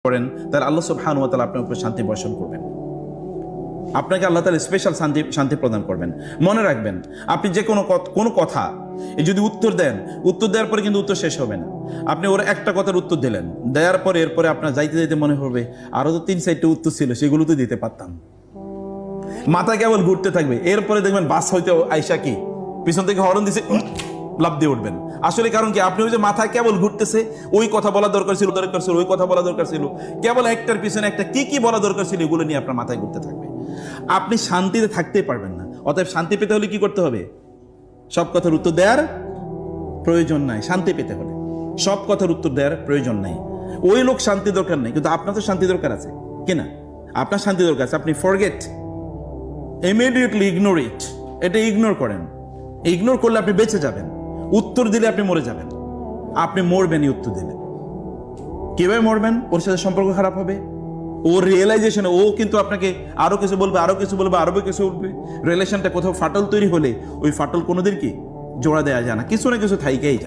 করেন, তাহলে আল্লাহ সুবহানাহু ওয়া তাআলা আপনার উপর শান্তি বর্ষণ করবেন, আপনাকে আল্লাহ তাআলা স্পেশাল শান্তি প্রদান করবেন। মনে রাখবেন, আপনি যে কোনো কথা যদি উত্তর দেন, উত্তর দেওয়ার পরে কিন্তু উত্তর শেষ হবে না। আপনি ওর একটা কথার উত্তর দিলেন, দেওয়ার পরে এরপরে আপনার যাইতে যাইতে মনে হবে আরো তো 3-4টা উত্তর ছিল, সেগুলো তো দিতে পারতাম। মাথা কেবল ঘুরতে থাকবে, এরপরে দেখবেন বাস হইতে আইসা কি পিছন থেকে হরন দিছে, লাফ দিয়ে উঠবেন। আসলে কারণ কি, আপনি ওই যে মাথায় কেবল ঘুরতেছে, ওই কথা বলা দরকার ছিল, ওই কথা বলা দরকার ছিল, কেবল একটার পিছনে একটা কি বলা দরকার ছিল, এগুলো নিয়ে আপনার মাথায় ঘুরতে থাকবে। আপনি শান্তিতে থাকতেই পারবেন না। অতএব শান্তি পেতে হলে কি করতে হবে? সব কথার উত্তর দেওয়ার প্রয়োজন নাই। শান্তি পেতে হলে সব কথার উত্তর দেওয়ার প্রয়োজন নাই। ওই লোক শান্তি দরকার নেই, কিন্তু আপনার তো শান্তি দরকার আছে কিনা? আপনার শান্তি দরকার আছে, আপনি ফরগেট, ইমিডিয়েটলি ইগনোর ইট, এটা ইগনোর করেন। ইগনোর করলে আপনি বেঁচে যাবেন, উত্তর দিলে আপনি মরে যাবেন। আপনি মরবেনই উত্তর দিলে। কিভাবে মরবেন? ওর সাথে সম্পর্ক খারাপ হবে, ও রিয়েলাইজেশনে ও কিন্তু আপনাকে আরো কিছু বলবে, আরো কিছু বলবে। রিলেশনটা কোথাও ফাটল তৈরি হলে ওই ফাটল কোনোদিন কি জোড়া দেওয়া যায় না, কিছু না কিছু থাইকেই যায়।